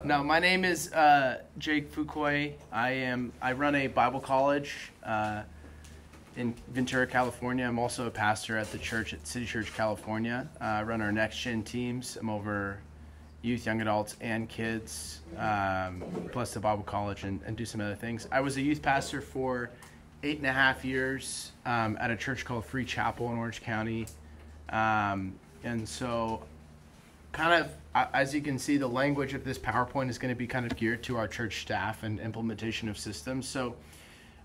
No, my name is Jake Fuquay. I run a Bible college in Ventura, California. I'm also a pastor at the church at City Church, California. I run our Next Gen teams. I'm over youth, young adults, and kids, plus the Bible college and do some other things. I was a youth pastor for 8.5 years at a church called Free Chapel in Orange County. And so kind of, as you can see, the language of this PowerPoint is going to be kind of geared to our church staff and implementation of systems. So,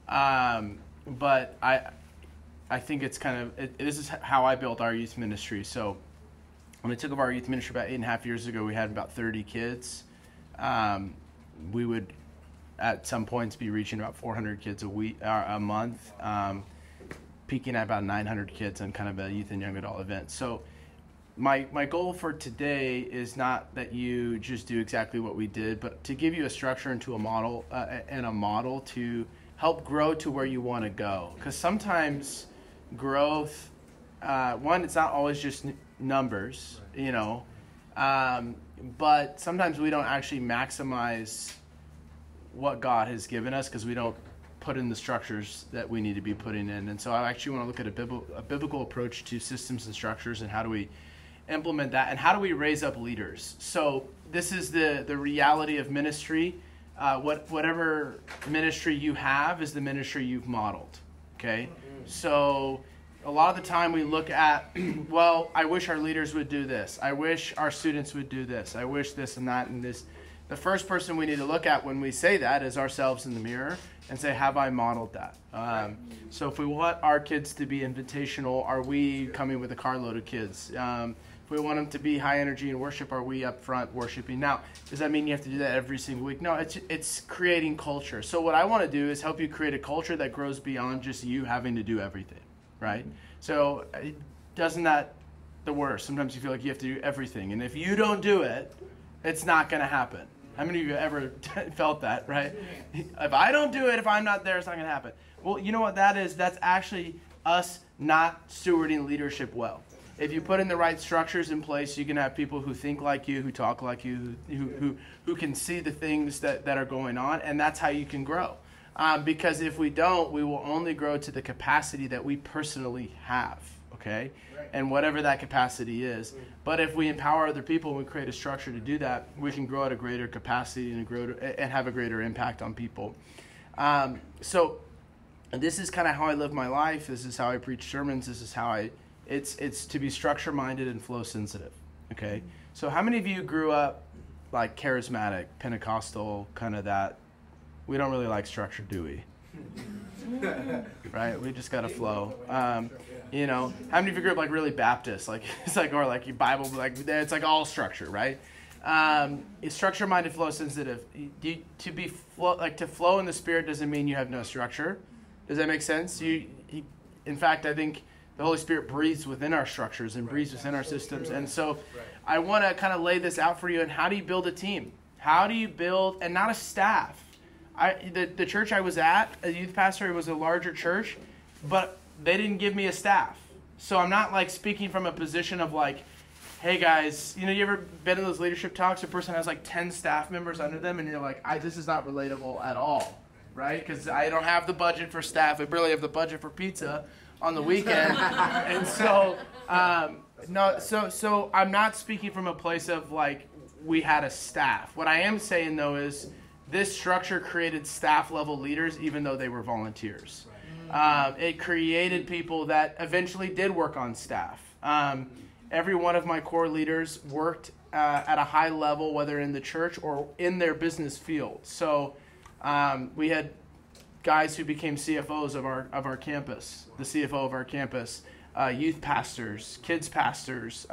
but I think it's kind of, this is how I built our youth ministry. So when I took over our youth ministry about 8.5 years ago, we had about 30 kids. We would, at some points, be reaching about 400 kids a month, peaking at about 900 kids on kind of a youth and young adult event. So my goal for today is not that you just do exactly what we did, but to give you a structure and to a model to help grow to where you want to go. Because sometimes growth, it's not always just numbers, but sometimes we don't actually maximize what God has given us because we don't put in the structures that we need to be putting in. And so I actually want to look at a biblical approach to systems and structures and how do we implement that and how do we raise up leaders. So this is the reality of ministry. Whatever ministry you have is the ministry you've modeled. Okay? So a lot of the time we look at, well, I wish our leaders would do this. I wish our students would do this. I wish this and that and this. The first person we need to look at when we say that is ourselves in the mirror and say, have I modeled that? So if we want our kids to be invitational, are we coming with a carload of kids? If we want them to be high energy in worship, are we up front worshiping? Now, does that mean you have to do that every single week? No, it's creating culture. So what I want to do is help you create a culture that grows beyond just you having to do everything, right? So doesn't that the worst? Sometimes you feel like you have to do everything. And if you don't do it, it's not going to happen. How many of you ever felt that, right? If I don't do it, if I'm not there, it's not going to happen. Well, you know what that is? That's actually us not stewarding leadership well. If you put in the right structures in place, you can have people who think like you, who talk like you, who can see the things that are going on, and that's how you can grow. Because if we don't, we will only grow to the capacity that we personally have, okay? Right. And whatever that capacity is. But if we empower other people and we create a structure to do that, we can grow at a greater capacity and have a greater impact on people. So this is kind of how I live my life. This is how I preach sermons. This is how it's to be structure-minded and flow-sensitive, okay? So how many of you grew up like charismatic, Pentecostal, kind of that? We don't really like structure, do we? Right? We just got to flow. How many of you grew up like really Baptist? Like it's like, or like your Bible, like it's like all structure, right? It's structure-minded, flow-sensitive. To flow in the Spirit doesn't mean you have no structure. Does that make sense? In fact, I think the Holy Spirit breathes within our structures and breathes within our systems. And so I want to kind of lay this out for you. And how do you build a team? How do you build, and not a staff? The church I was at, a youth pastor, it was a larger church, but they didn't give me a staff. So I'm not like speaking from a position of like, hey guys, you ever been in those leadership talks? A person has like 10 staff members under them and you're like, this is not relatable at all, right? Because I don't have the budget for staff. I barely have the budget for pizza on the weekend. And so, so I'm not speaking from a place of like, we had a staff. What I am saying though is, this structure created staff-level leaders, even though they were volunteers. It created people that eventually did work on staff. Every one of my core leaders worked at a high level, whether in the church or in their business field. So we had guys who became CFOs of our campus, the CFO of our campus, youth pastors, kids pastors.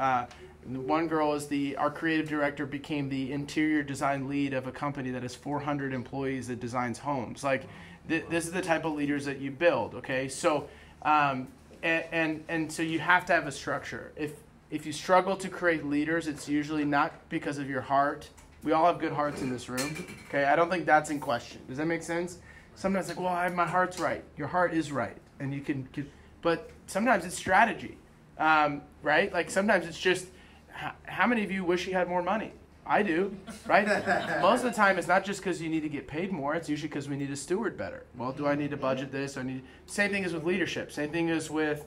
One girl our creative director, became the interior design lead of a company that has 400 employees that designs homes. Like this is the type of leaders that you build. Okay, so and so you have to have a structure. If you struggle to create leaders, it's usually not because of your heart. We all have good hearts in this room. Okay, I don't think that's in question. Does that make sense? Sometimes like, well, my heart's right. Your heart is right, and you can but sometimes it's strategy, right? Like sometimes it's just. How many of you wish you had more money? I do, right? Most of the time, it's not just because you need to get paid more. It's usually because we need to steward better. Well, do I need to budget this? Same thing as with leadership. Same thing as with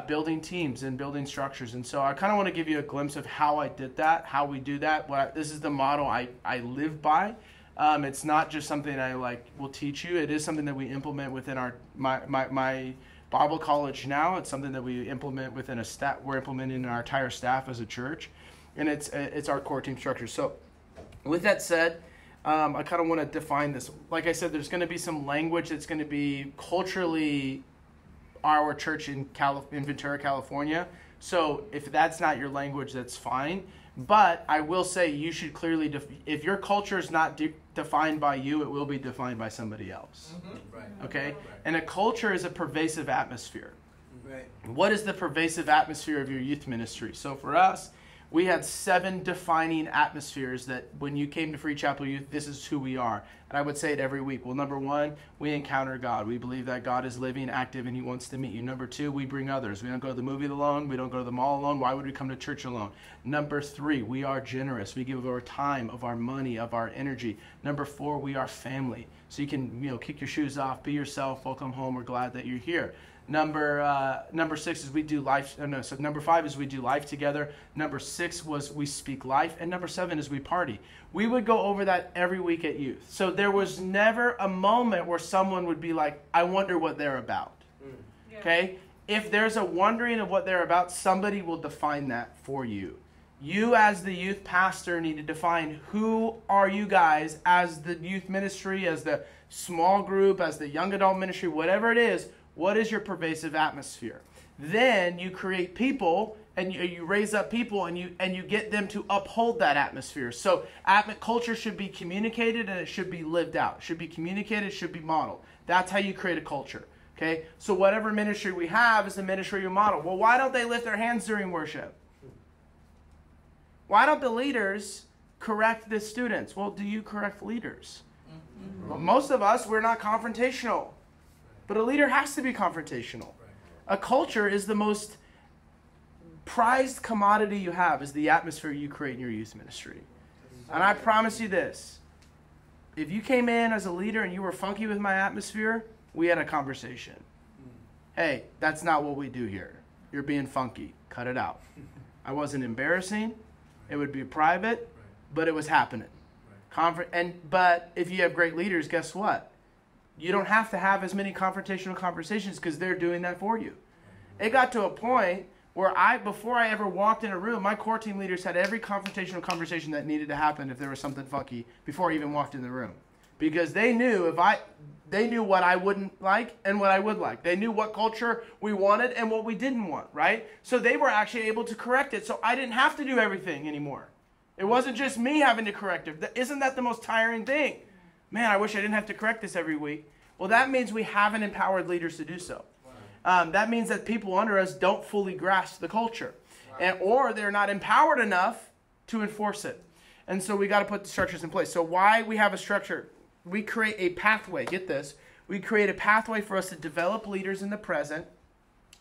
building teams and building structures. And so I kind of want to give you a glimpse of how I did that, how we do that. This is the model I live by. It's not just something I will teach you. It is something that we implement within my Bible college now. It's something that we implement within a staff. We're implementing in our entire staff as a church. And it's our core team structure. So with that said, I kind of want to define this. Like I said, there's going to be some language that's going to be culturally our church in Ventura, California. So if that's not your language, that's fine. But I will say you should clearly, if your culture is not defined by you, it will be defined by somebody else. Mm-hmm. Right. Okay? Right. And a culture is a pervasive atmosphere. Right. What is the pervasive atmosphere of your youth ministry? So for us, we had 7 defining atmospheres that when you came to Free Chapel Youth, this is who we are. And I would say it every week. Well, number 1, we encounter God. We believe that God is living, active, and he wants to meet you. Number 2, we bring others. We don't go to the movie alone. We don't go to the mall alone. Why would we come to church alone? Number 3, we are generous. We give of our time, of our money, of our energy. Number 4, we are family. So you can, kick your shoes off, be yourself, welcome home. We're glad that you're here. Number 6 is we do life. So number 5 is we do life together. Number 6 was we speak life, and number 7 is we party. We would go over that every week at youth. So there was never a moment where someone would be like, "I wonder what they're about." Yeah. Okay? If there's a wondering of what they're about, somebody will define that for you. You as the youth pastor need to define who are you guys as the youth ministry, as the small group, as the young adult ministry, whatever it is. What is your pervasive atmosphere? Then you create people and you raise up people and you get them to uphold that atmosphere. So culture should be communicated and it should be lived out. It should be communicated, it should be modeled. That's how you create a culture. Okay? So whatever ministry we have is the ministry you model. Well, why don't they lift their hands during worship? Why don't the leaders correct the students? Well, do you correct leaders? Mm-hmm. Well, most of us, we're not confrontational. But a leader has to be confrontational. A culture is the most prized commodity you have, is the atmosphere you create in your youth ministry. And I promise you this. If you came in as a leader and you were funky with my atmosphere, we had a conversation. Hey, that's not what we do here. You're being funky. Cut it out. I wasn't embarrassing. It would be private, but it was happening. But if you have great leaders, guess what? You don't have to have as many confrontational conversations because they're doing that for you. It got to a point where before I ever walked in a room, my core team leaders had every confrontational conversation that needed to happen if there was something funky before I even walked in the room. Because they knew they knew what I wouldn't like and what I would like. They knew what culture we wanted and what we didn't want, right? So they were actually able to correct it. So I didn't have to do everything anymore. It wasn't just me having to correct it. Isn't that the most tiring thing? Man, I wish I didn't have to correct this every week. Well, that means we haven't empowered leaders to do so. That means that people under us don't fully grasp the culture. Or they're not empowered enough to enforce it. And so we got to put the structures in place. So why we have a structure? We create a pathway. Get this. We create a pathway for us to develop leaders in the present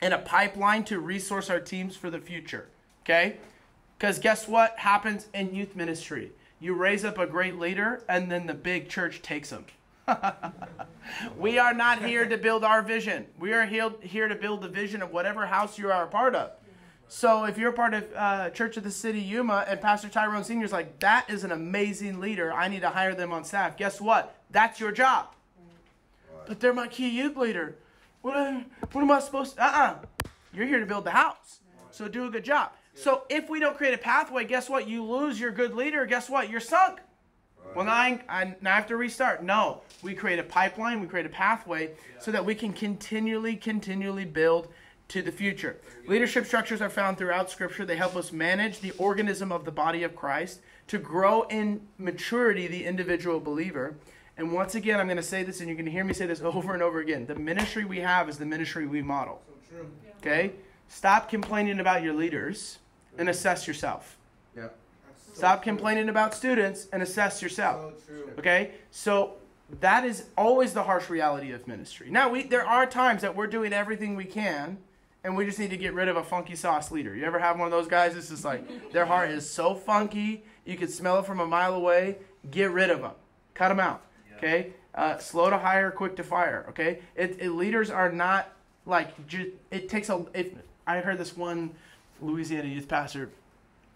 and a pipeline to resource our teams for the future. Okay? Because guess what happens in youth ministry? You raise up a great leader, and then the big church takes them. We are not here to build our vision. We are here to build the vision of whatever house you are a part of. So if you're a part of Church of the City Yuma and Pastor Tyrone Sr. is like, that is an amazing leader, I need to hire them on staff. Guess what? That's your job. But they're my key youth leader. What am I supposed to? You're here to build the house. So do a good job. So if we don't create a pathway, guess what? You lose your good leader. Guess what? You're sunk. Well, now I have to restart. No, we create a pipeline. We create a pathway so that we can continually build to the future. Leadership structures are found throughout Scripture. They help us manage the organism of the body of Christ, to grow in maturity the individual believer. And once again, I'm going to say this, and you're going to hear me say this over and over again. The ministry we have is the ministry we model. So true. Okay? Stop complaining about your leaders and assess yourself. Yeah. Stop complaining about students and assess yourself. So true. Okay? So that is always the harsh reality of ministry. Now, there are times that we're doing everything we can, and we just need to get rid of a funky sauce leader. You ever have one of those guys? It's just like, their heart is so funky, You could smell it from a mile away. Get rid of them. Cut them out. Okay? Slow to hire, quick to fire. Okay? Leaders are not like, it takes I heard this one Louisiana youth pastor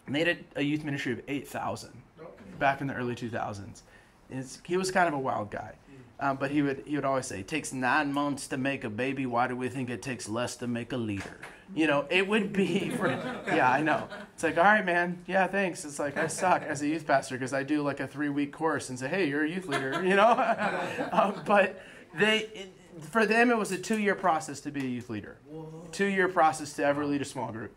made a youth ministry of 8,000 back in the early 2000s. He was kind of a wild guy. But he would always say, it takes 9 months to make a baby. Why do we think it takes less to make a leader? You know, it would be for, yeah, I know. It's like, all right, man. Yeah, thanks. It's like, I suck as a youth pastor because I do like a 3-week course and say, hey, you're a youth leader, you know? But for them, it was a 2-year process to be a youth leader. 2-year process to ever lead a small group.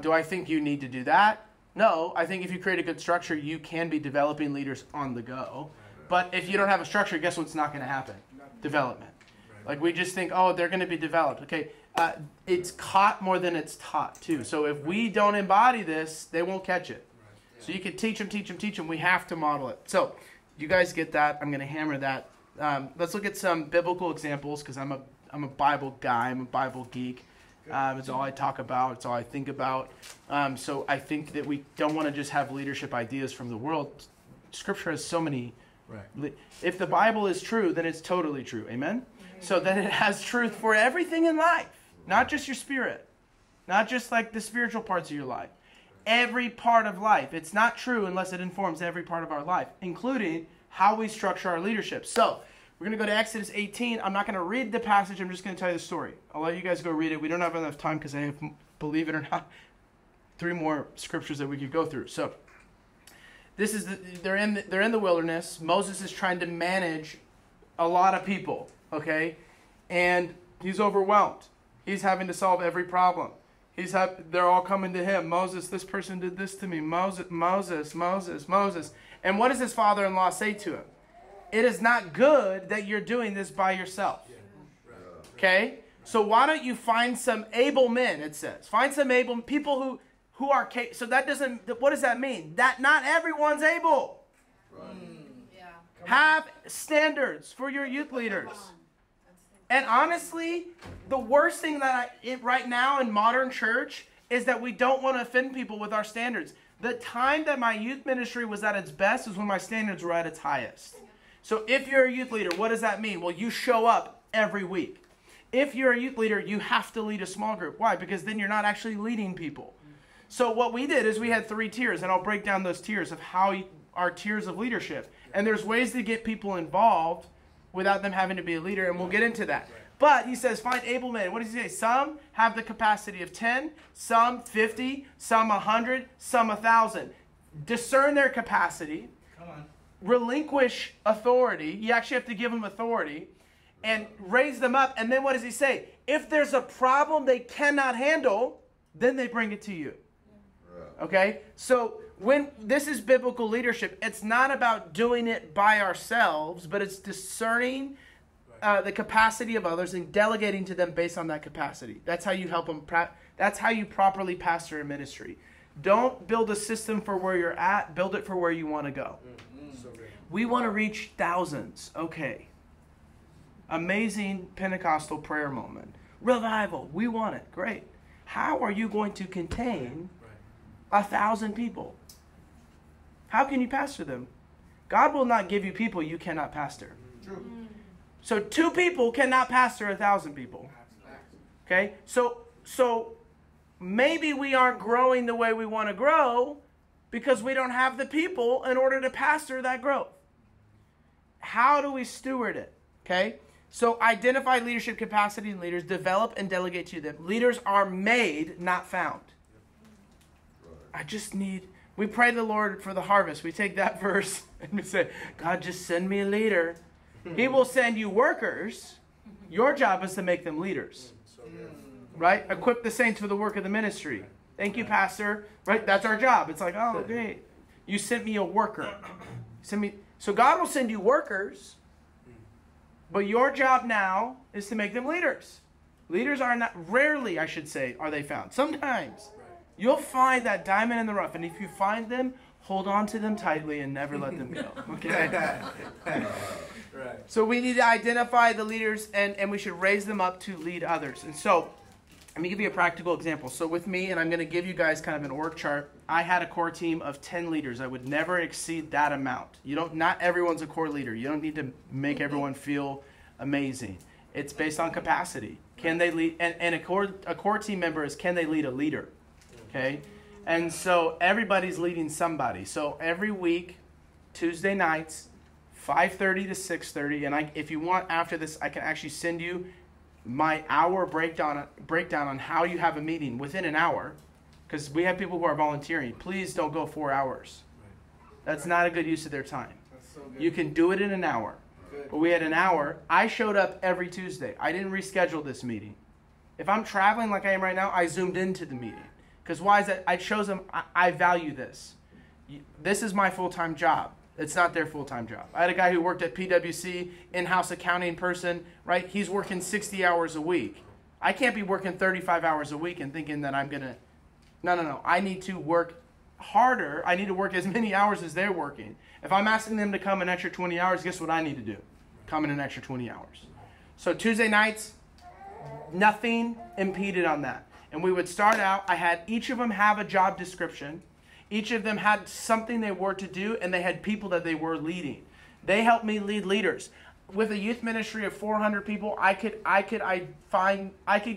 Do I think you need to do that? No. I think if you create a good structure, you can be developing leaders on the go. But if you don't have a structure, guess what's not going to happen? Development. Like we just think, oh, they're going to be developed. Okay, it's caught more than it's taught too. So if we don't embody this, they won't catch it. So you can teach them. We have to model it. So you guys get that. I'm going to hammer that. Let's look at some biblical examples because I'm a Bible guy. I'm a Bible geek. It's all I talk about. It's all I think about. So I think that we don't want to just have leadership ideas from the world. Scripture has so many. Right. If the Bible is true, then it's totally true. Amen? So then it has truth for everything in life. Not just your spirit. Not just like the spiritual parts of your life. Every part of life. It's not true unless it informs every part of our life, including how we structure our leadership. So we're going to go to Exodus 18. I'm not going to read the passage. I'm just going to tell you the story. I'll let you guys go read it. We don't have enough time because I have, believe it or not, 3 more scriptures that we could go through. So this is they're in the wilderness. Moses is trying to manage a lot of people, okay? And he's overwhelmed. He's having to solve every problem. They're all coming to him. Moses, this person did this to me. Moses. And what does his father-in-law say to him? It is not good that you're doing this by yourself. Okay? So why don't you find some able men, it says. Find some able people who are capable. So that doesn't, what does that mean? That not everyone's able. Have standards for your youth leaders. And honestly, the worst thing right now in modern church is that we don't want to offend people with our standards. The time that my youth ministry was at its best is when my standards were at its highest. So if you're a youth leader, what does that mean? Well, you show up every week. If you're a youth leader, you have to lead a small group. Why? Because then you're not actually leading people. So what we did is we had 3 tiers, and I'll break down those tiers of how our tiers of leadership. And there's ways to get people involved without them having to be a leader, and we'll get into that. But he says, find able men. What does he say? Some have the capacity of 10, some 50, some 100, some 1,000. Discern their capacity. Come on. Relinquish authority. You actually have to give them authority. And raise them up. And then what does he say? If there's a problem they cannot handle, then they bring it to you. Okay? So when this is biblical leadership, it's not about doing it by ourselves, but it's discerning the capacity of others and delegating to them based on that capacity. That's how you help them. That's how you properly pastor a ministry. Don't build a system for where you're at. Build it for where you want to go. We want to reach thousands. Okay. Amazing Pentecostal prayer moment. Revival. We want it. Great. How are you going to contain 1,000 people? How can you pastor them? God will not give you people you cannot pastor. True. So 2 people cannot pastor 1,000 people. Okay? So maybe we aren't growing the way we want to grow because we don't have the people in order to pastor that growth. How do we steward it? Okay? So identify leadership capacity in leaders, develop and delegate to them. Leaders are made, not found. We pray to the Lord for the harvest. We take that verse and we say, God, just send me a leader. He will send you workers. Your job is to make them leaders. Right? Equip the saints for the work of the ministry. Thank you, Pastor. Right? That's our job. It's like, oh, great. You sent me a worker. So God will send you workers, but your job now is to make them leaders. Leaders are not, rarely, I should say, are they found. Sometimes. You'll find that diamond in the rough, and if you find them, hold on to them tightly and never let them go. Okay? So we need to identify the leaders, and we should raise them up to lead others. And so Let me give you a practical example. So with me, and I'm going to give you guys kind of an org chart, I had a core team of 10 leaders. I would never exceed that amount. Not everyone's a core leader. You don't need to make everyone feel amazing. It's based on capacity. Can they lead? And a core team member is, can they lead a leader? Okay? And so everybody's leading somebody. So every week, Tuesday nights, 5:30 to 6:30, and if you want after this, I can actually send you my hour breakdown on how you have a meeting within an hour, because we have people who are volunteering. Please don't go 4 hours. That's not a good use of their time. So you can do it in an hour. Good. But we had an hour. I showed up every Tuesday. I didn't reschedule this meeting. If I'm traveling like I am right now, I zoomed into the meeting. Because why is that? I chose them. I value this. This is my full-time job. It's not their full-time job. I had a guy who worked at PwC, in-house accounting person, right? He's working 60 hours a week. I can't be working 35 hours a week and thinking that I'm going to... No. I need to work harder. I need to work as many hours as they're working. If I'm asking them to come an extra 20 hours, guess what I need to do? Come in an extra 20 hours. So Tuesday nights, nothing impeded on that. And we would start out, I had each of them have a job description. Each of them had something they were to do, and they had people that they were leading. They helped me lead leaders. With a youth ministry of 400 people, I could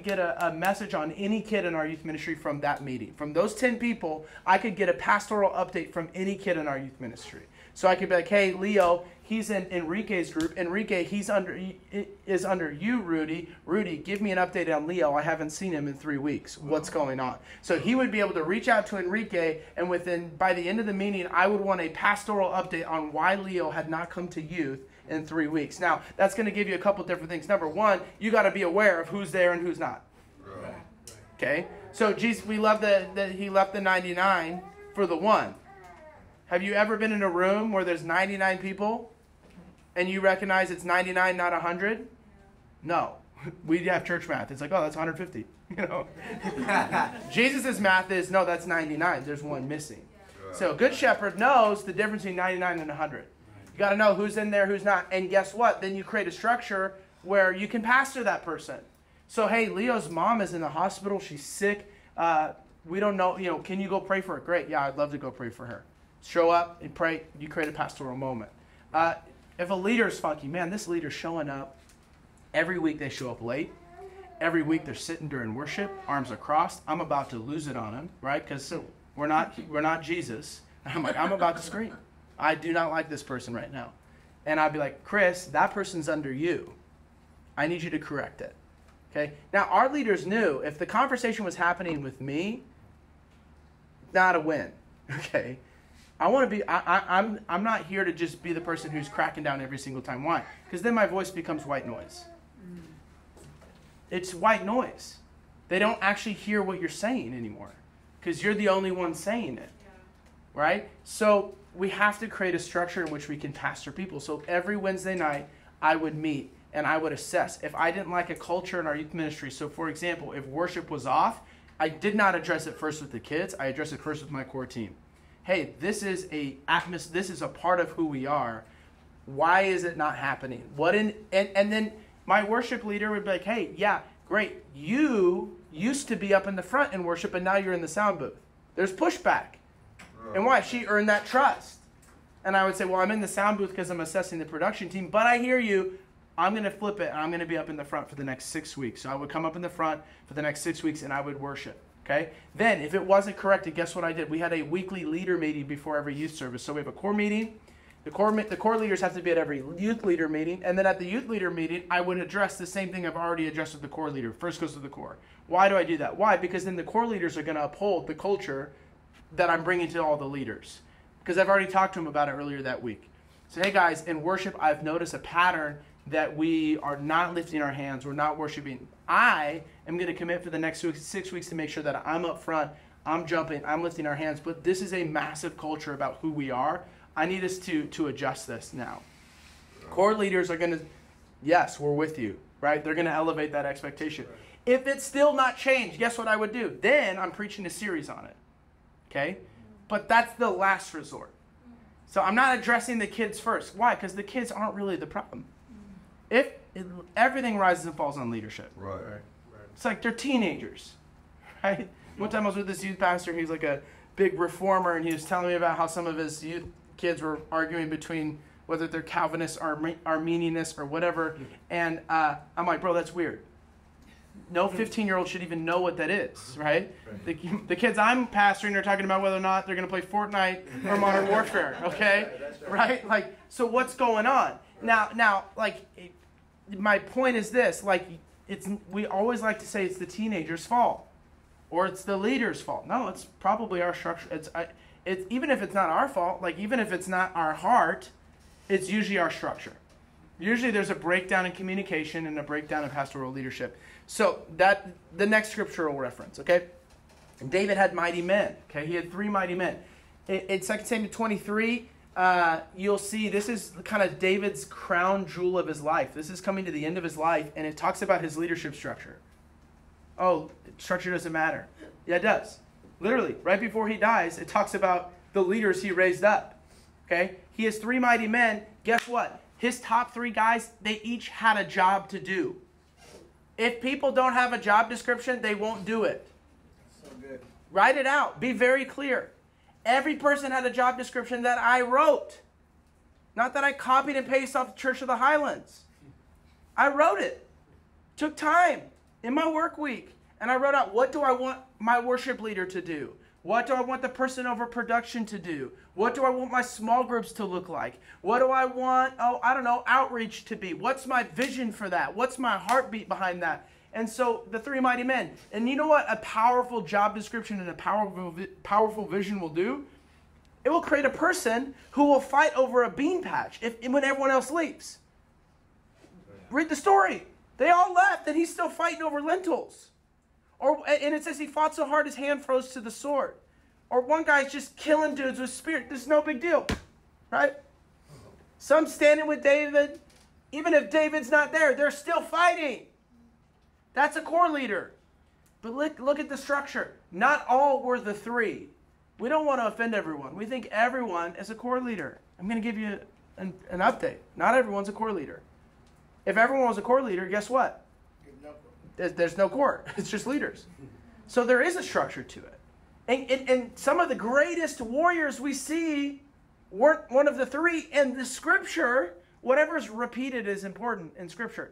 get a message on any kid in our youth ministry from that meeting. From those 10 people, I could get a pastoral update from any kid in our youth ministry. So I could be like, hey, Leo, he's in Enrique's group. Enrique, is under you, Rudy. Rudy, give me an update on Leo. I haven't seen him in 3 weeks. What's going on? So he would be able to reach out to Enrique, and by the end of the meeting, I would want a pastoral update on why Leo had not come to youth in 3 weeks. Now, that's going to give you a couple different things. Number one, you got to be aware of who's there and who's not. Right. Okay? So Jesus, we love that he left the 99 for the one. Have you ever been in a room where there's 99 people and you recognize it's 99, not 100? No. We have church math. It's like, oh, that's 150. You know. Jesus' math is, no, that's 99. There's one missing. So a good shepherd knows the difference between 99 and 100. You got to know who's in there, who's not. And guess what? Then you create a structure where you can pastor that person. So, hey, Leo's mom is in the hospital. She's sick. We don't know, can you go pray for her? Great. Yeah, I'd love to go pray for her. Show up and pray. You create a pastoral moment. If a leader is funky, man, this leader's showing up. Every week they show up late. Every week they're sitting during worship, arms are crossed. I'm about to lose it on them, right? Because we're not Jesus. I'm like, I'm about to scream. I do not like this person right now. And I'd be like, Chris, that person's under you. I need you to correct it. Okay? Now, our leaders knew if the conversation was happening with me, not a win. Okay? I want to be, I'm not here to just be the person who's cracking down every single time. Why? Because then my voice becomes white noise. It's white noise. They don't actually hear what you're saying anymore because you're the only one saying it. Right? So we have to create a structure in which we can pastor people. So every Wednesday night, I would meet and I would assess. If I didn't like a culture in our youth ministry, so for example, if worship was off, I did not address it first with the kids. I addressed it first with my core team. Hey, this is a part of who we are. Why is it not happening? And then my worship leader would be like, hey, yeah, great. You used to be up in the front in worship, and now you're in the sound booth. There's pushback. And why? She earned that trust. And I would say, well, I'm in the sound booth because I'm assessing the production team, but I hear you. I'm going to flip it, and I'm going to be up in the front for the next 6 weeks. So I would come up in the front for the next 6 weeks, and I would worship. Okay? Then, if it wasn't corrected, guess what I did? We had a weekly leader meeting before every youth service. So we have a core meeting. The core leaders have to be at every youth leader meeting. And then at the youth leader meeting, I would address the same thing I've already addressed with the core leader. First goes to the core. Why do I do that? Why? Because then the core leaders are going to uphold the culture that I'm bringing to all the leaders. Because I've already talked to them about it earlier that week. So, hey guys, in worship, I've noticed a pattern that we are not lifting our hands. We're not worshiping. I am going to commit for the next 6 weeks to make sure that I'm up front, I'm jumping, I'm lifting our hands. But this is a massive culture about who we are. I need us to adjust this now. Core leaders are going to, yes, we're with you, right? They're going to elevate that expectation. If it's still not changed, guess what I would do? Then I'm preaching a series on it, okay? But that's the last resort. So I'm not addressing the kids first. Why? Because the kids aren't really the problem. Everything rises and falls on leadership. Right. It's like they're teenagers, right? One time I was with this youth pastor. He's like a big reformer, and he was telling me about how some of his youth kids were arguing between whether they're Calvinists or Arminianists or whatever. And I'm like, bro, that's weird. No 15-year-old should even know what that is, right? The kids I'm pastoring are talking about whether or not they're going to play Fortnite or Modern Warfare, okay? Right? Like, so what's going on? Now, like, my point is this, like, we always like to say it's the teenager's fault or it's the leader's fault. No, it's probably our structure. It's even if it's not our fault, like, even if it's not our heart, it's usually our structure. Usually there's a breakdown in communication and a breakdown in pastoral leadership. So that the next scriptural reference, okay? David had mighty men, okay? He had 3 mighty men. In 2 Samuel 23, you'll see this is kind of David's crown jewel of his life. This is coming to the end of his life, and it talks about his leadership structure. Oh, structure doesn't matter. Yeah, it does. Literally, right before he dies, it talks about the leaders he raised up, okay? He has 3 mighty men. Guess what? His top 3 guys, they each had a job to do. If people don't have a job description, they won't do it. So good. Write it out. Be very clear. Every person had a job description that I wrote. Not that I copied and pasted off the Church of the Highlands. I wrote it. Took time in my work week. And I wrote out, what do I want my worship leader to do? What do I want the person over production to do? What do I want my small groups to look like? What do I want, outreach to be? What's my vision for that? What's my heartbeat behind that? And so the 3 mighty men. And you know what a powerful job description and a powerful vision will do? It will create a person who will fight over a bean patch when everyone else leaves. Read the story. They all left and he's still fighting over lentils. And it says he fought so hard his hand froze to the sword. Or one guy's just killing dudes with spear. This is no big deal, right? Some standing with David. Even if David's not there, they're still fighting. That's a core leader. But look at the structure. Not all were the 3. We don't want to offend everyone. We think everyone is a core leader. I'm going to give you an update. Not everyone's a core leader. If everyone was a core leader, guess what? There's no core. It's just leaders. So there is a structure to it. And some of the greatest warriors we see weren't one of the 3. And the scripture, whatever's repeated is important in scripture.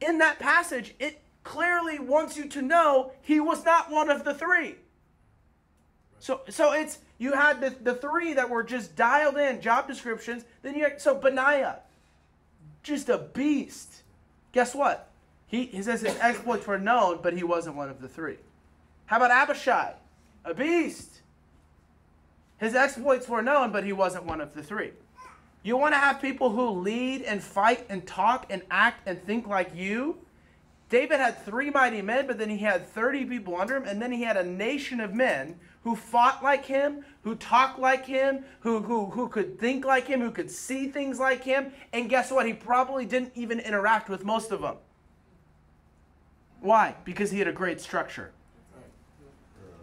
In that passage, it clearly wants you to know he was not one of the 3. So it's, you had the 3 that were just dialed in job descriptions. Then so Benaiah, just a beast. Guess what? He says his exploits were known, but he wasn't one of the 3. How about Abishai? A beast. His exploits were known, but he wasn't one of the 3. You want to have people who lead and fight and talk and act and think like you? David had 3 mighty men, but then he had 30 people under him, and then he had a nation of men who fought like him, who talked like him, who could think like him, who could see things like him. And guess what? He probably didn't even interact with most of them. Why? Because he had a great structure.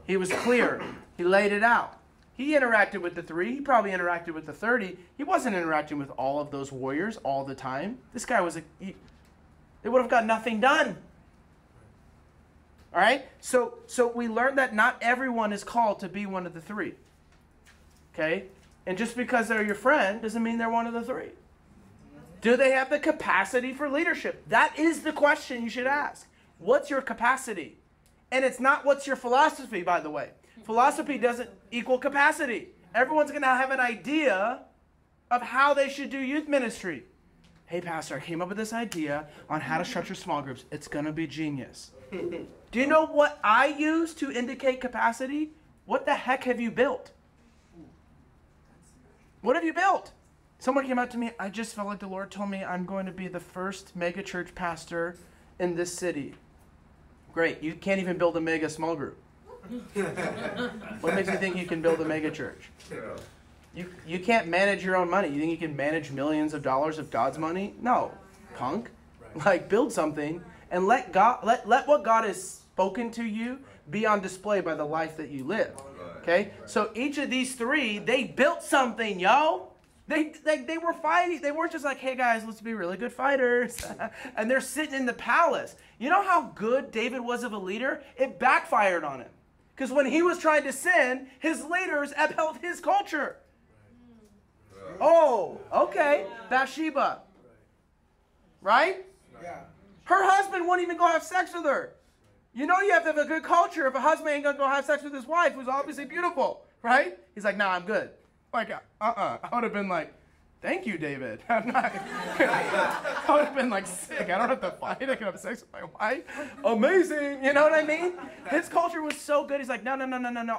He was clear. He laid it out. He interacted with the 3. He probably interacted with the 30. He wasn't interacting with all of those warriors all the time. This guy was they would have got nothing done. All right? So we learned that not everyone is called to be one of the 3. Okay? And just because they're your friend doesn't mean they're one of the 3. Do they have the capacity for leadership? That is the question you should ask. What's your capacity? And it's not what's your philosophy, by the way. Philosophy doesn't equal capacity. Everyone's going to have an idea of how they should do youth ministry. Hey, pastor, I came up with this idea on how to structure small groups. It's going to be genius. Do you know what I use to indicate capacity? What the heck have you built? What have you built? Someone came up to me. I just felt like the Lord told me I'm going to be the first mega church pastor in this city. Great. You can't even build a mega small group. What makes you think you can build a mega church? You can't manage your own money. You think you can manage millions of dollars of God's money? No, punk. Like, build something and let what God has spoken to you be on display by the life that you live. Okay? So each of these 3, they built something, yo. They were fighting. They weren't just like, hey guys, let's be really good fighters. And they're sitting in the palace. You know how good David was of a leader? It backfired on him. Because when he was trying to sin, his leaders upheld his culture. Oh, okay. Bathsheba. Right? Her husband wouldn't even go have sex with her. You know you have to have a good culture if a husband ain't going to go have sex with his wife, who's obviously beautiful. Right? He's like, nah, I'm good. Like, I would have been like, thank you, David. I'm not. I would have been like sick. I don't have to fight. I can have sex with my wife. Amazing. You know what I mean? His culture was so good. He's like, no.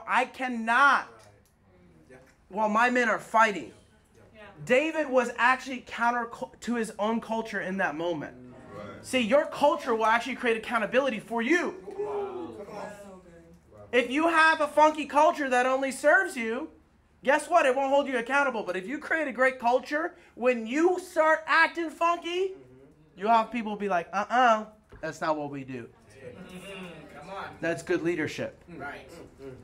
I cannot. While my men are fighting. David was actually counter to his own culture in that moment. See, your culture will actually create accountability for you. If you have a funky culture that only serves you, guess what? It won't hold you accountable. But if you create a great culture, when you start acting funky, you'll have people be like, that's not what we do. Come on. That's good leadership. Right.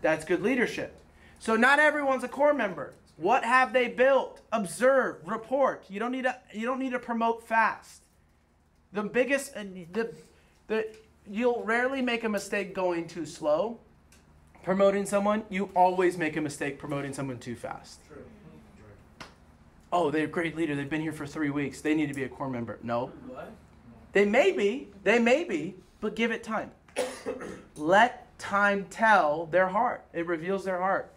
That's good leadership. So not everyone's a core member. What have they built? Observe, report. You don't need to promote fast. The biggest, you'll rarely make a mistake going too slow. Promoting someone, you always make a mistake promoting someone too fast. True. Oh, they're a great leader. They've been here for 3 weeks. They need to be a core member. No. What? They may be, but give it time. Let time tell their heart. It reveals their heart.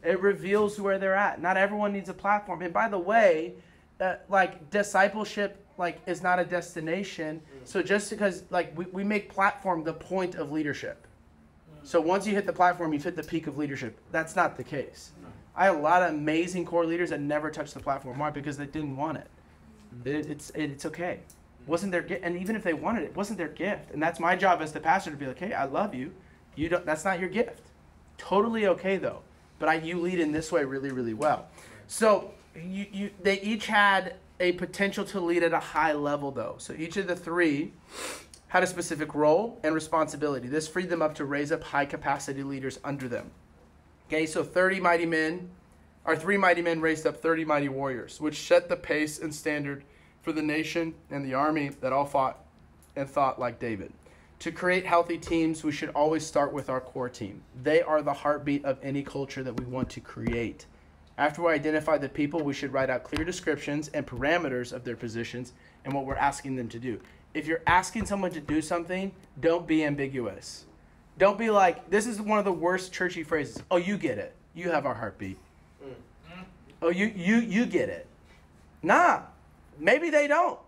It reveals where they're at. Not everyone needs a platform. And by the way, discipleship is not a destination. So just because we make platform the point of leadership. So once you hit the platform, you've hit the peak of leadership. That's not the case. I have a lot of amazing core leaders that never touched the platform. Why? Because they didn't want it. It's okay. Wasn't their gift, and even if they wanted it, wasn't their gift. And that's my job as the pastor to be like, hey, I love you. You don't. That's not your gift. Totally okay though. But you lead in this way really, really well. So they each had a potential to lead at a high level though. So each of the three had a specific role and responsibility. This freed them up to raise up high capacity leaders under them. Okay, so 3 mighty men raised up 30 mighty warriors, which set the pace and standard for the nation and the army that all fought and thought like David. To create healthy teams, we should always start with our core team. They are the heartbeat of any culture that we want to create. After we identify the people, we should write out clear descriptions and parameters of their positions and what we're asking them to do. If you're asking someone to do something, don't be ambiguous. Don't be like, this is one of the worst churchy phrases. Oh, you get it. You have our heartbeat. Oh, you get it. Nah, maybe they don't.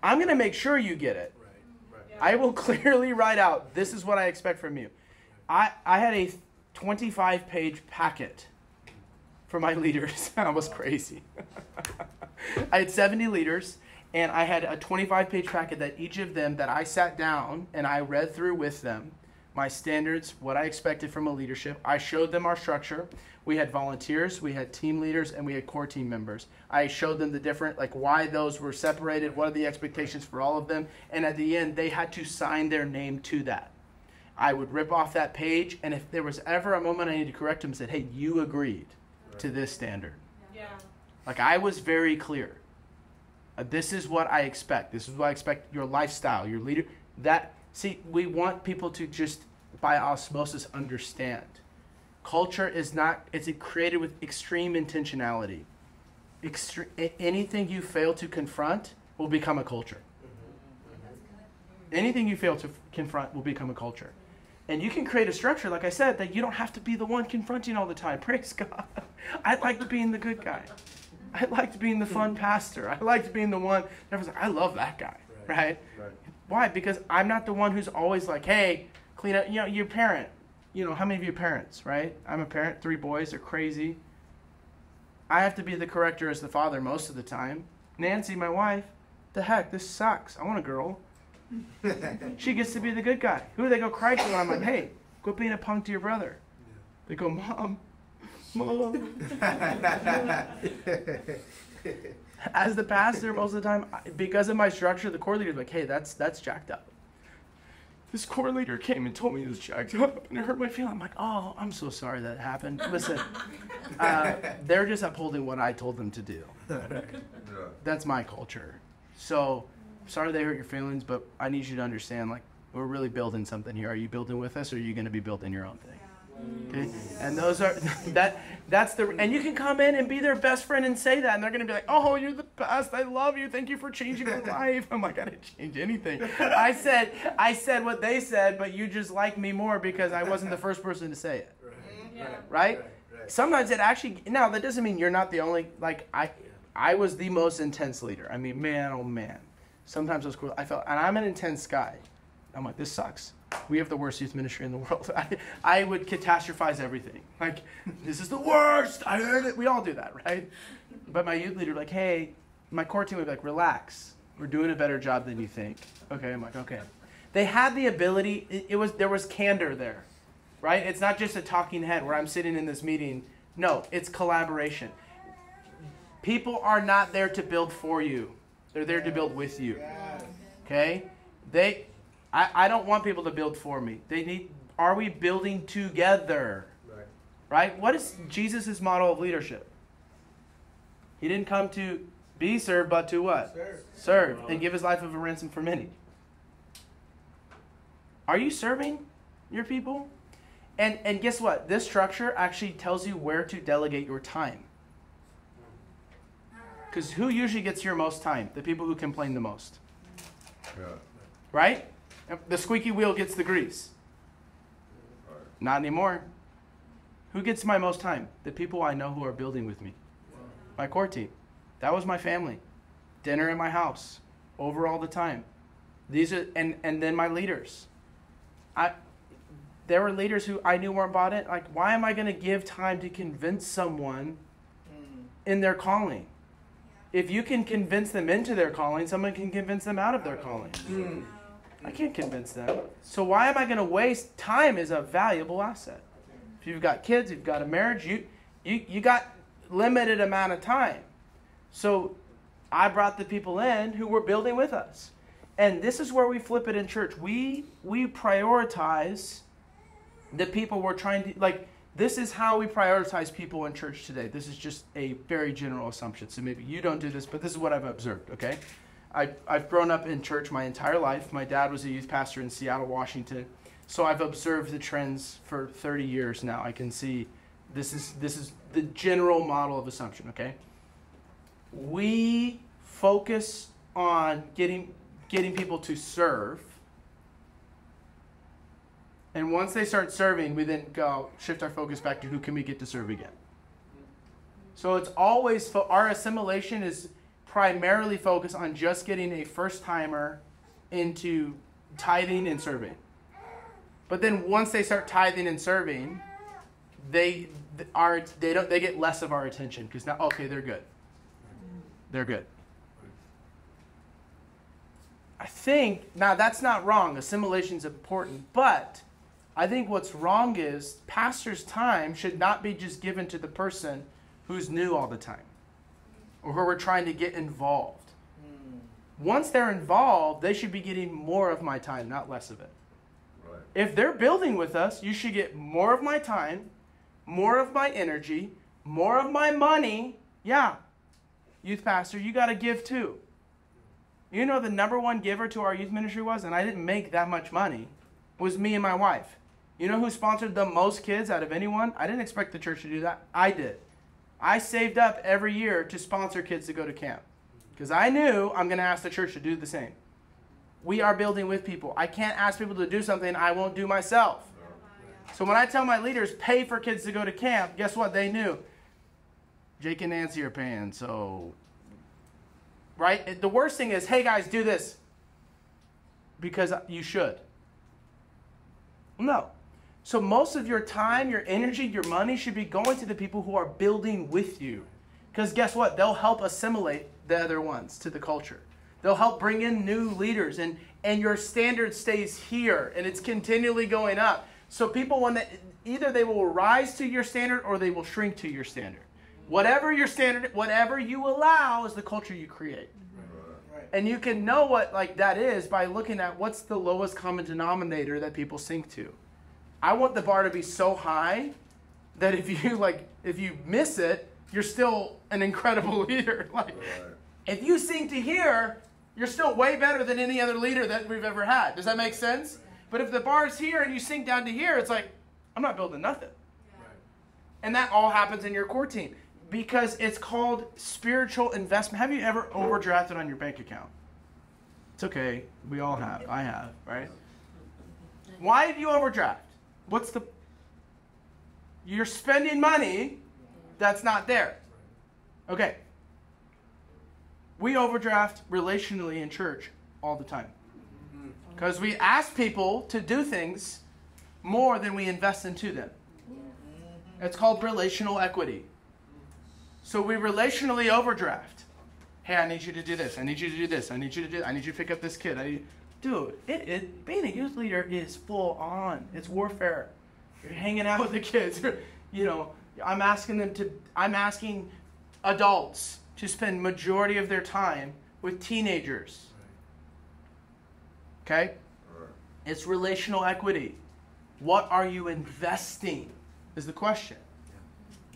I'm going to make sure you get it. I will clearly write out, this is what I expect from you. I had a 25-page packet for my leaders. That was crazy. I had 70 leaders, and I had a 25-page packet that each of them that I sat down and I read through with them, my standards, what I expected from a leadership. I showed them our structure. We had volunteers, we had team leaders, and we had core team members. I showed them the different, why those were separated, what are the expectations for all of them, and at the end, they had to sign their name to that. I would rip off that page, and if there was ever a moment I needed to correct them, said, hey, you agreed to this standard. Yeah. I was very clear. This is what I expect. This is what I expect your lifestyle, your leader. We want people to just, by osmosis, understand. Culture is not, it's created with extreme intentionality. Anything you fail to confront will become a culture. Anything you fail to confront will become a culture. And you can create a structure, like I said, that you don't have to be the one confronting all the time. Praise God. I liked being the good guy. I liked being the fun pastor. I liked being the one that everyone's like, I love that guy, right? Why? Because I'm not the one who's always like, hey, clean up, your parent. How many of you are parents, right? I'm a parent, 3 boys, they're crazy. I have to be the corrector as the father most of the time. Nancy, my wife, the heck, this sucks. I want a girl. She gets to be the good guy. Who do they go cry to? And I'm like, hey, quit being a punk to your brother. They go, Mom. As the pastor, most of the time, because of my structure, the core leader is like, hey, that's jacked up. this core leader came and told me he was jacked up, and it hurt my feelings. I'm like, oh, I'm so sorry that happened. Listen, they're just upholding what I told them to do. That's my culture. So, sorry they hurt your feelings, but I need you to understand, like, we're really building something here. Are you building with us, or are you going to be building your own thing? Okay? And those are, that's the, and you can come in and be their best friend and say that, and they're going to be like, oh, you're the best. I love you. Thank you for changing my life. I'm like, I didn't change anything. I said what they said, but you just like me more because I wasn't the first person to say it. Right? Sometimes it actually, now that doesn't mean you're not the only, like, I was the most intense leader. I mean, man, oh man. Sometimes it was cool. And I'm an intense guy. I'm like, this sucks. We have the worst youth ministry in the world. I would catastrophize everything. Like, this is the worst. I heard it. We all do that, right? But my youth leader would be like, hey, my core team would be like, relax. We're doing a better job than you think. Okay, I'm like, okay. They had the ability. There was candor there, right? It's not just a talking head where I'm sitting in this meeting. No, it's collaboration. People are not there to build for you. They're there to build with you. Okay? I don't want people to build for me. Are we building together? Right? What is Jesus' model of leadership? He didn't come to be served, but to what? Serve. And give his life as a ransom for many. Are you serving your people? And guess what? This structure actually tells you where to delegate your time. Because who usually gets your most time? The people who complain the most. Yeah. Right? The squeaky wheel gets the grease. Right. Not anymore. Who gets my most time? The people I know who are building with me. Wow. My core team. That was my family. Dinner in my house. Over all the time. These are and then my leaders. There were leaders who I knew weren't bought in. Like, why am I going to give time to convince someone in their calling? If you can convince them into their calling, someone can convince them out of their calling. I can't convince them. So why am I going to waste time? Is a valuable asset. If you've got kids, you've got a marriage, you got limited amount of time. So I brought the people in who were building with us. And this is where we flip it in church. We prioritize the people we're trying to, like, this is how we prioritize people in church today. This is just a very general assumption. So maybe you don't do this, but this is what I've observed, okay? I've grown up in church my entire life. My dad was a youth pastor in Seattle, Washington. So I've observed the trends for 30 years now. I can see this is the general model of assumption, okay? We focus on getting people to serve. And once they start serving, we then shift our focus back to who can we get to serve again. So it's always, our assimilation is primarily focused on just getting a first-timer into tithing and serving. But then once they start tithing and serving, they get less of our attention because now, okay, they're good. They're good. I think, now that's not wrong. Assimilation is important, but I think what's wrong is pastor's time should not be just given to the person who's new all the time or who we're trying to get involved. Once they're involved, they should be getting more of my time, not less of it. Right. If they're building with us, you should get more of my time, more of my energy, more of my money. Yeah, youth pastor, you got to give too. You know the number one giver to our youth ministry was, and I didn't make that much money, was me and my wife. You know who sponsored the most kids out of anyone? I didn't expect the church to do that. I did. I saved up every year to sponsor kids to go to camp because I knew I'm going to ask the church to do the same. We are building with people. I can't ask people to do something I won't do myself. So when I tell my leaders, pay for kids to go to camp, guess what? They knew. Jake and Nancy are paying, so... Right? The worst thing is, hey guys, do this. Because you should. No. So most of your time, your energy, your money should be going to the people who are building with you. Because guess what? They'll help assimilate the other ones to the culture. They'll help bring in new leaders. And your standard stays here. And it's continually going up. So people, either they will rise to your standard or they will shrink to your standard. Whatever your standard, whatever you allow is the culture you create. And you can know what like that is by looking at what's the lowest common denominator that people sink to. I want the bar to be so high that if you miss it, you're still an incredible leader. Like, if you sink to here, you're still way better than any other leader that we've ever had. Does that make sense? But if the bar's here and you sink down to here, it's like, I'm not building nothing. And that all happens in your core team because it's called spiritual investment. Have you ever overdrafted on your bank account? It's okay. We all have. I have, right? Why did you overdraft? You're spending money that's not there. Okay. We overdraft relationally in church all the time. Because we ask people to do things more than we invest into them. It's called relational equity. So we relationally overdraft. Hey, I need you to do this. I need you to do this. I need you to pick up this kid. Dude, being a youth leader is full on. It's warfare. You're hanging out with the kids. I'm asking adults to spend majority of their time with teenagers. Okay? It's relational equity. What are you investing is the question.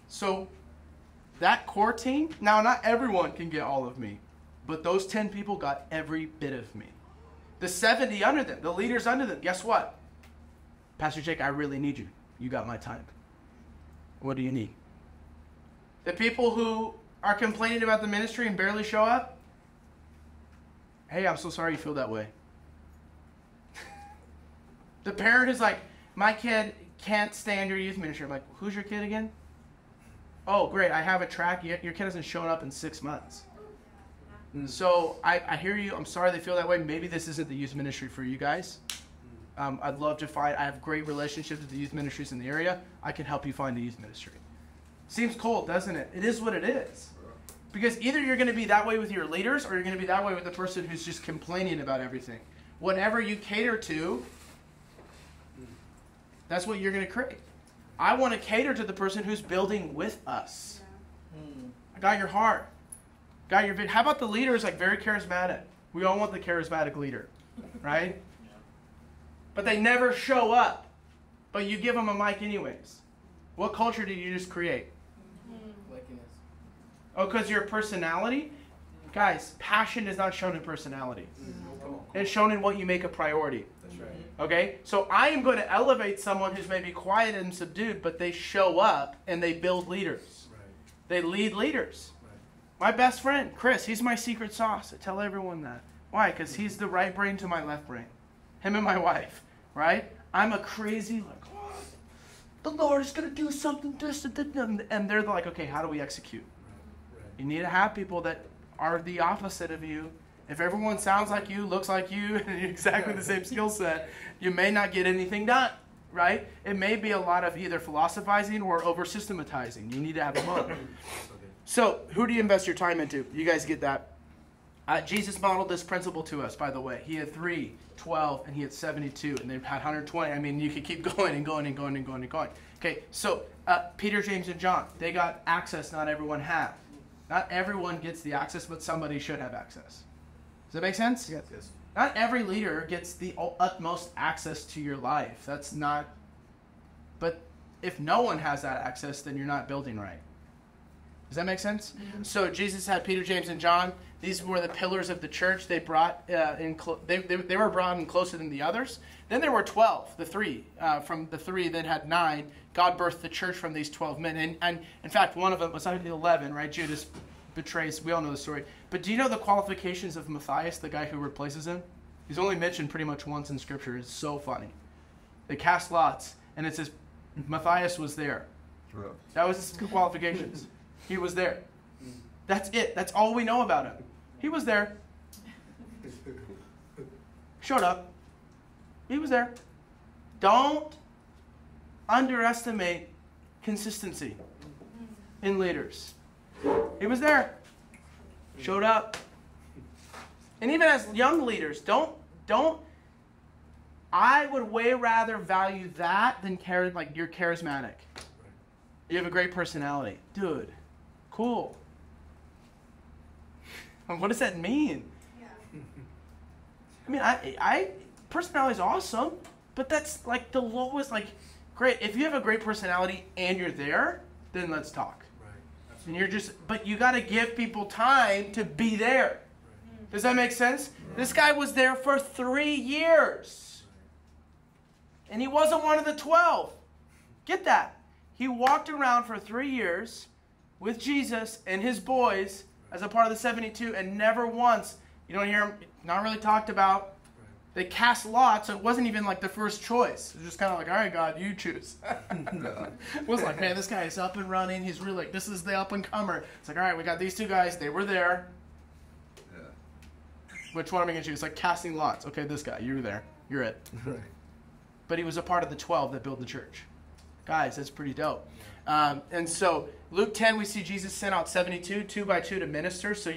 So that core team, now not everyone can get all of me, but those 10 people got every bit of me. The 70 under them, the leaders under them, guess what? Pastor Jake, I really need you. You got my time. What do you need? The people who are complaining about the ministry and barely show up, hey, I'm so sorry you feel that way. The parent is like, my kid can't stand your youth ministry. I'm like, who's your kid again? Oh, great, I have a track. Your kid hasn't shown up in 6 months. So I hear you. I'm sorry they feel that way. Maybe this isn't the youth ministry for you guys. I'd love to I have great relationships with the youth ministries in the area. I can help you find the youth ministry. Seems cold, doesn't it? It is what it is. Because either you're going to be that way with your leaders or you're going to be that way with the person who's just complaining about everything. Whatever you cater to, that's what you're going to create. I want to cater to the person who's building with us. I got your heart. Got your how about the leader is like very charismatic? We all want the charismatic leader, right? But they never show up. But you give them a mic anyways. What culture did you just create? Oh, because your personality? Guys, passion is not shown in personality. It's shown in what you make a priority. That's right. Okay? So I am going to elevate someone who's maybe quiet and subdued, but they show up and they build leaders. Right. They lead leaders. Right. My best friend, Chris, he's my secret sauce. I tell everyone that. Why? Because he's the right brain to my left brain. Him and my wife, right? I'm a crazy, the Lord is going to do something, and they're like, okay, how do we execute? You need to have people that are the opposite of you. If everyone sounds like you, looks like you, and exactly the same skill set, you may not get anything done, right? It may be a lot of either philosophizing or over-systematizing. You need to have a both. So, who do you invest your time into? You guys get that? Jesus modeled this principle to us, by the way. He had 3, 12, and he had 72, and they've had 120. I mean, you could keep going and going and going and going and going. Okay, so Peter, James, and John, they got access not everyone had. Not everyone gets the access, but somebody should have access. Does that make sense? Yes. Not every leader gets the utmost access to your life. That's not... But if no one has that access, then you're not building right. Does that make sense? Mm-hmm. So Jesus had Peter, James, and John. These were the pillars of the church. They brought they were brought in closer than the others. Then there were 12, the 3. From the 3 that had 9, God birthed the church from these 12 men. And in fact, one of them was 11, right? Judas betrays. We all know the story. But do you know the qualifications of Matthias, the guy who replaces him? He's only mentioned pretty much once in Scripture. It's so funny. They cast lots, and it says Matthias was there. That was his qualifications. He was there. That's it. That's all we know about him. He was there. Showed up. He was there. Don't underestimate consistency in leaders. He was there. Showed up. And even as young leaders, don't. I would way rather value that than you're charismatic. You have a great personality. Dude, cool. What does that mean? Yeah. mean, I personality is awesome, but that's like the lowest. Like, great. If you have a great personality and you're there, then let's talk. Right. And you're just, but you got to give people time to be there. Right. Does that make sense? Right. This guy was there for 3 years, and he wasn't one of the 12. Get that? He walked around for 3 years with Jesus and his boys as a part of the 72, and never once, you don't hear him, not really talked about. They cast lots, so it wasn't even like the first choice. It was just kind of like, all right, God, you choose. It was like, man, this guy is up and running. He's really like, this is the up-and-comer. It's like, all right, we got these two guys. They were there. Yeah. Which one am I going to choose? It's like casting lots. Okay, this guy, you're there. You're it. Right. But he was a part of the 12 that built the church. Guys, that's pretty dope. And so Luke 10, we see Jesus sent out 72, 2 by 2 to minister. So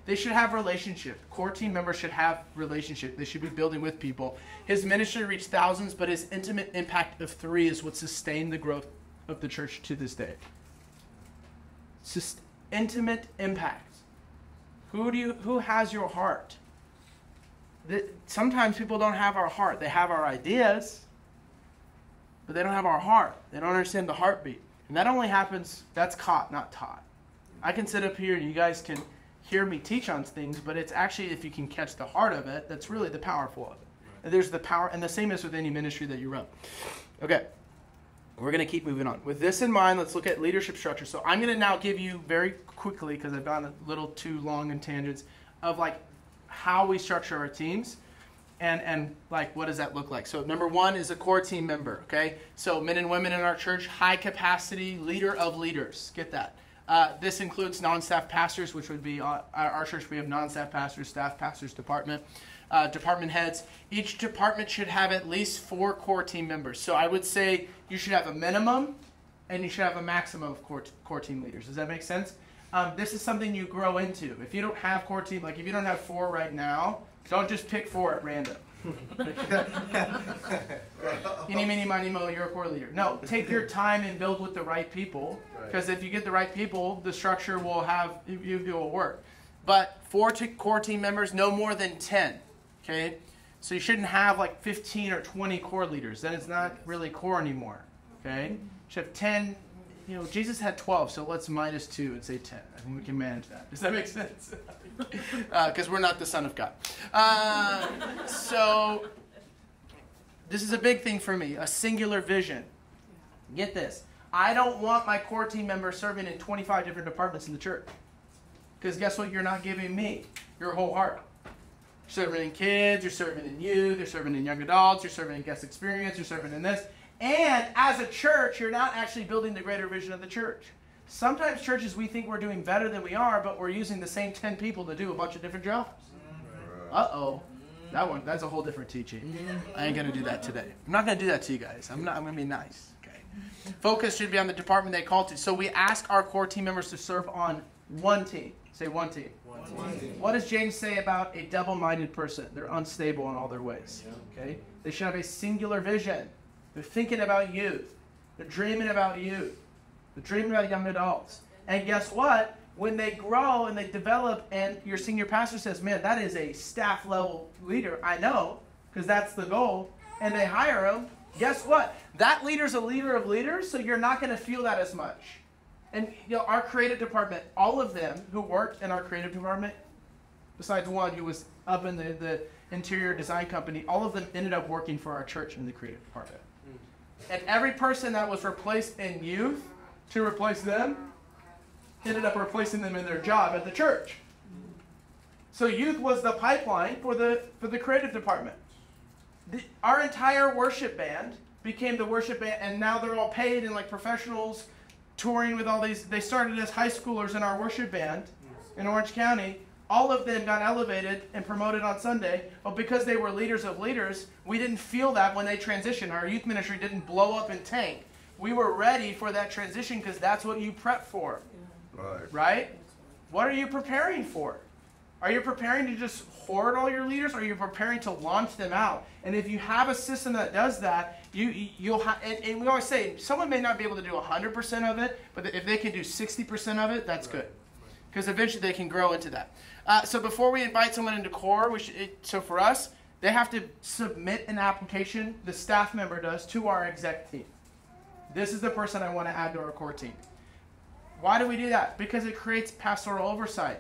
they should have relationship. Core team members should have relationship. They should be building with people. His ministry reached thousands, but his intimate impact of 3 is what sustained the growth of the church to this day. Intimate impact. Who has your heart? Sometimes people don't have our heart. They have our ideas, but they don't have our heart. They don't understand the heartbeat. And that only happens, that's caught, not taught. I can sit up here and you guys can hear me teach on things, but it's actually, if you can catch the heart of it, that's really the powerful of it. And there's the power, and the same is with any ministry that you run. Okay, we're going to keep moving on. With this in mind, let's look at leadership structure. So I'm going to now give you very quickly, because I've gone a little too long in tangents, of like how we structure our teams. And like, what does that look like? So number 1 is a core team member, okay? So men and women in our church, high capacity, leader of leaders. Get that. This includes non-staff pastors, which would be our church. We have non-staff pastors, staff pastors, department heads. Each department should have at least 4 core team members. So I would say you should have a minimum and you should have a maximum of core team leaders. Does that make sense? This is something you grow into. If you don't have core team, like if you don't have 4 right now, don't just pick 4 at random. Eeny, meeny, miny, mo, you're a core leader. No, take your time and build with the right people. Because if you get the right people, the structure will have, it will work. But 4 core team members, no more than 10. Okay? So you shouldn't have like 15 or 20 core leaders. Then it's not really core anymore. Okay? You should have 10. You know, Jesus had 12, so let's minus 2 and say 10. I think we can manage that. Does that make sense? Because we're not the Son of God. So this is a big thing for me, a singular vision. Get this. I don't want my core team members serving in 25 different departments in the church. Because guess what? You're not giving me your whole heart. You're serving in kids, you're serving in youth, you're serving in young adults, you're serving in guest experience, you're serving in this. And as a church, you're not actually building the greater vision of the church. Sometimes churches, we think we're doing better than we are, but we're using the same 10 people to do a bunch of different jobs. Uh-oh. That's a whole different teaching. I ain't going to do that today. I'm not going to do that to you guys. I'm going to be nice. Okay. Focus should be on the department they call to. So we ask our core team members to serve on one team. Say one team. One team. What does James say about a double-minded person? They're unstable in all their ways. Okay. They should have a singular vision. They're thinking about youth. They're dreaming about youth. They're dreaming about young adults. And guess what? When they grow and they develop and your senior pastor says, man, that is a staff level leader. I know, because that's the goal. And they hire him. Guess what? That leader's a leader of leaders, so you're not going to feel that as much. And you know, our creative department, all of them who worked in our creative department, besides one who was up in the interior design company, all of them ended up working for our church in the creative department. And every person that was replaced in youth to replace them ended up replacing them in their job at the church. So youth was the pipeline for the creative department. Our entire worship band became the worship band, and now they're all paid and like professionals touring with all these. They started as high schoolers in our worship band in Orange County. All of them got elevated and promoted on Sunday, but because they were leaders of leaders, we didn't feel that when they transitioned. Our youth ministry didn't blow up and tank. We were ready for that transition because that's what you prep for. Right? What are you preparing for? Are you preparing to just hoard all your leaders, or are you preparing to launch them out? And if you have a system that does that, you'll have, and we always say, someone may not be able to do 100% of it, but if they can do 60% of it, that's good. Because eventually they can grow into that. So before we invite someone into core, so for us, They have to submit an application, the staff member does, to our exec team. This is the person I want to add to our core team. Why do we do that? Because it creates pastoral oversight.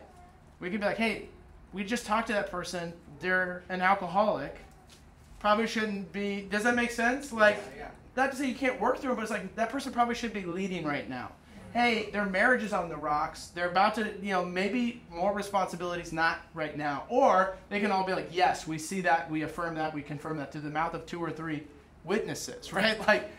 We can be like, hey, we just talked to that person. They're an alcoholic. Probably shouldn't be. Does that make sense? Like, not to say you can't work through it, but it's like that person probably should be leading right now. Hey, their marriage is on the rocks. They're about to, maybe more responsibilities, not right now. Or they can all be like, yes, we see that, we affirm that, we confirm that, through the mouth of 2 or 3 witnesses, right? Like,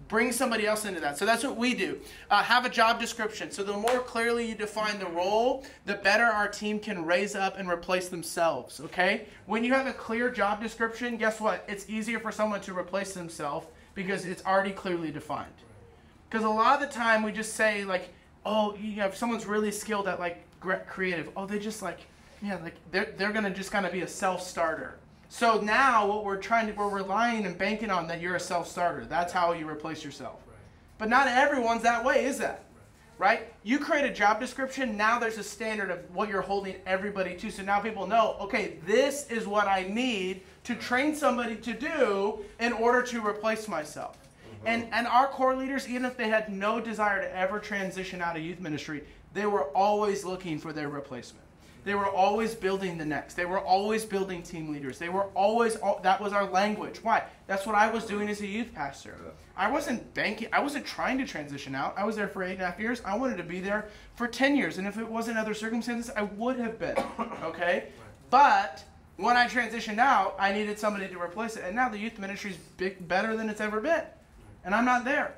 bring somebody else into that. So that's what we do. Have a job description. So the more clearly you define the role, the better our team can raise up and replace themselves, okay? When you have a clear job description, guess what? It's easier for someone to replace themselves because it's already clearly defined. Because a lot of the time we just say like, oh, if someone's really skilled at like creative, oh, they just like, they're gonna just kind of be a self-starter. So now what we're relying and banking on that you're a self-starter. That's how you replace yourself. But not everyone's that way, is that? Right? You create a job description, now there's a standard of what you're holding everybody to. So now people know, okay, this is what I need to train somebody to do in order to replace myself. And our core leaders, even if they had no desire to ever transition out of youth ministry, they were always looking for their replacement. They were always building the next. They were always building team leaders. They were always, that was our language. Why? That's what I was doing as a youth pastor. I wasn't trying to transition out. I was there for 8.5 years. I wanted to be there for 10 years. And if it wasn't other circumstances, I would have been. Okay? But when I transitioned out, I needed somebody to replace it. And now the youth ministry is better than it's ever been. And I'm not there.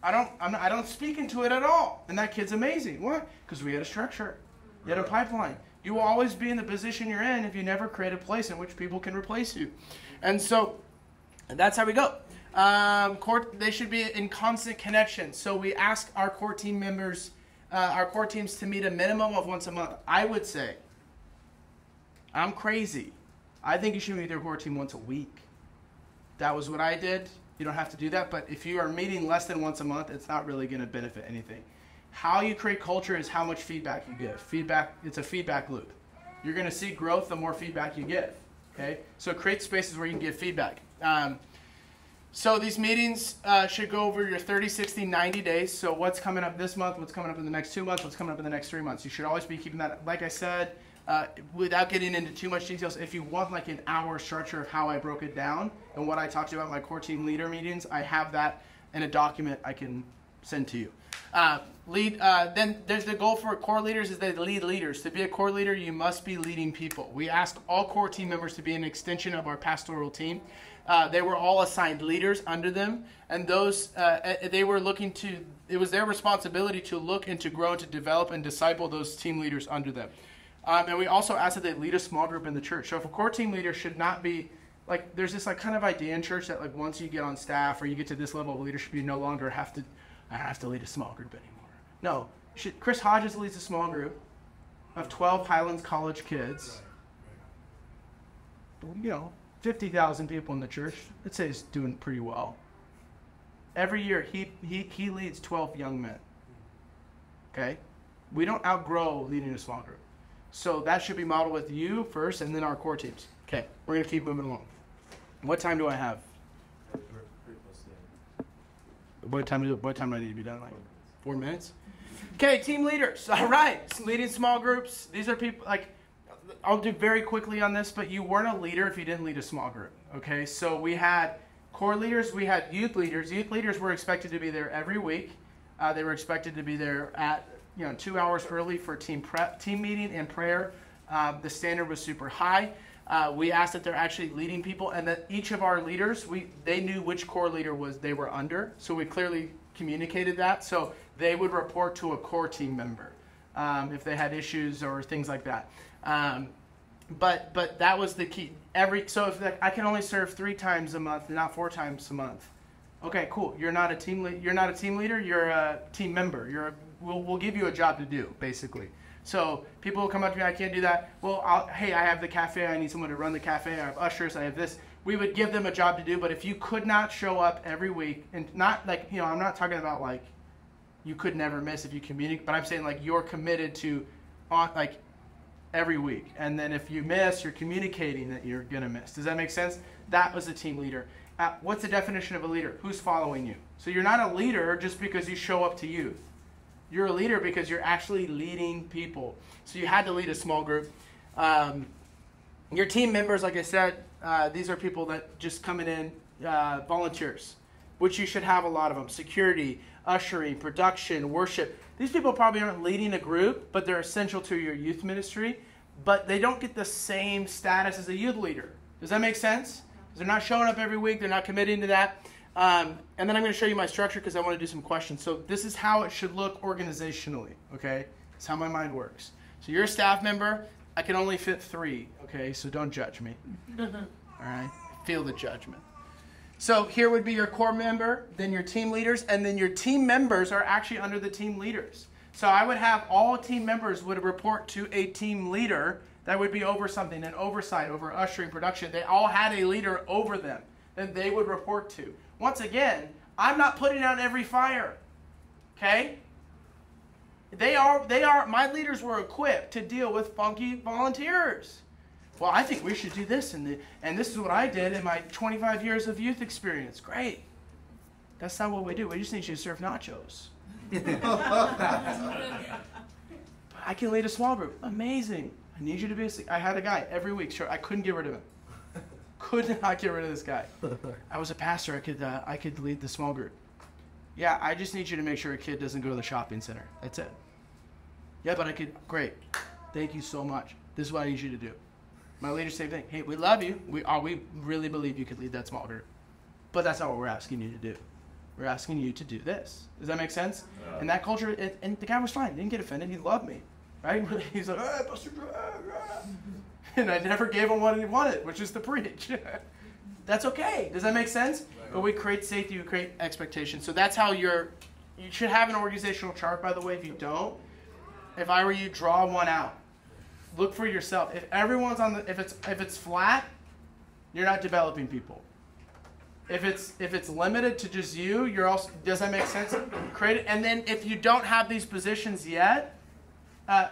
I don't speak into it at all. And that kid's amazing. Why? Because we had a structure. You had a pipeline. You will always be in the position you're in if you never create a place in which people can replace you. And so that's how we go. They should be in constant connection. So we ask our core team members, our core teams to meet a minimum of once a month. I would say, I'm crazy. I think you should meet your core team once a week. That was what I did. You don't have to do that, but if you are meeting less than once a month, it's not really going to benefit anything. How you create culture is how much feedback you give. Feedback, it's a feedback loop. You're going to see growth the more feedback you give. Okay? So create spaces where you can give feedback. So these meetings should go over your 30, 60, 90 days. So what's coming up this month, what's coming up in the next 2 months, what's coming up in the next 3 months. You should always be keeping that, like I said, without getting into too much details, if you want like an hour structure of how I broke it down and what I talked about in my core team leader meetings, I have that in a document I can send to you. Then there's the goal for core leaders is they lead leaders. To be a core leader, you must be leading people. We ask all core team members to be an extension of our pastoral team. They were all assigned leaders under them, and those they were looking to. It was their responsibility to look and to grow and to develop and disciple those team leaders under them. And we also ask that they lead a small group in the church. So if a core team leader should not be like, there's this like kind of idea in church that like once you get on staff or you get to this level of leadership, you no longer have to lead a small group anymore. No, Chris Hodges leads a small group of 12 Highlands College kids. 50,000 people in the church. I'd say he's doing pretty well. Every year he leads 12 young men. Okay, we don't outgrow leading a small group. So that should be modeled with you first and then our core teams. Okay, we're going to keep moving along. What time do I have? What time do I need to be done? Like 4 minutes? Okay, team leaders. All right, leading small groups. These are people, like, I'll do very quickly on this, but you weren't a leader if you didn't lead a small group. Okay, so we had core leaders, we had youth leaders. Youth leaders were expected to be there every week. They were expected to be there at 2 hours early for team meeting and prayer. The standard was super high. We asked that they're actually leading people, and that each of our leaders, they knew which core leader they were under. So we clearly communicated that. So they would report to a core team member if they had issues or things like that. But that was the key. So if I can only serve 3 times a month, not 4 times a month. Okay, cool. You're not a team leader. You're a team member. We'll give you a job to do, basically. So people will come up to me, I can't do that. Well, hey, I have the cafe. I need someone to run the cafe. I have ushers. I have this. We would give them a job to do. But if you could not show up every week, and not like, I'm not talking about like you could never miss if you communicate, but I'm saying like you're committed to, every week. And then if you miss, you're communicating that you're going to miss. Does that make sense? That was a team leader. What's the definition of a leader? Who's following you? So you're not a leader just because you show up to youth. You're a leader because you're actually leading people. So you had to lead a small group. Your team members, like I said, these are people that just coming in, volunteers, which you should have a lot of them. Security, ushering, production, worship. These people probably aren't leading a group, but they're essential to your youth ministry. But they don't get the same status as a youth leader. Does that make sense? They're not showing up every week. They're not committing to that. And then I'm going to show you my structure because I want to do some questions. So this is how it should look organizationally, okay? It's how my mind works. So you're a staff member. I can only fit 3, okay? So don't judge me. All right? Feel the judgment. So here would be your core member, then your team leaders, and then your team members are actually under the team leaders. So I would have all team members would report to a team leader that would be over something, an oversight over ushering, production. They all had a leader over them that they would report to. Once again, I'm not putting out every fire, okay? My leaders were equipped to deal with funky volunteers. Well, I think we should do this, and this is what I did in my 25 years of youth experience. Great. That's not what we do. We just need you to serve nachos. I can lead a small group. Amazing. I need you to be I had a guy every week. Sure, I couldn't get rid of him. Could not get rid of this guy. I was a pastor. I could lead the small group. Yeah, I just need you to make sure a kid doesn't go to the shopping center. That's it. Yeah, but I could. Great. Thank you so much. This is what I need you to do. My leader, same thing. Hey, we love you. We really believe you could lead that small group. But that's not what we're asking you to do. We're asking you to do this. Does that make sense? Yeah. And that culture, and the guy was fine. He didn't get offended. He loved me. Right? He's like, hey, Pastor Joe. And I never gave him what he wanted, which is to preach. That's okay. Does that make sense? Right. But we create safety, we create expectations. So that's how you should have an organizational chart, by the way. If you don't, if I were you, draw one out. Look for yourself. If everyone's if it's flat, you're not developing people. If it's limited to just you, you're also. Does that make sense? Create it, and then if you don't have these positions yet,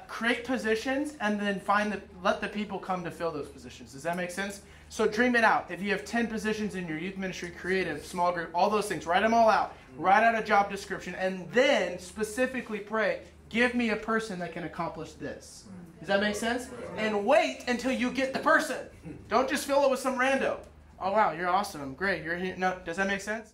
create positions, and then let the people come to fill those positions. Does that make sense? So dream it out. If you have 10 positions in your youth ministry, creative, small group, all those things, write them all out. Write out a job description, and then specifically pray, give me a person that can accomplish this. Does that make sense? And wait until you get the person. Don't just fill it with some rando. Oh, wow, you're awesome. Great. You're here. No, does that make sense?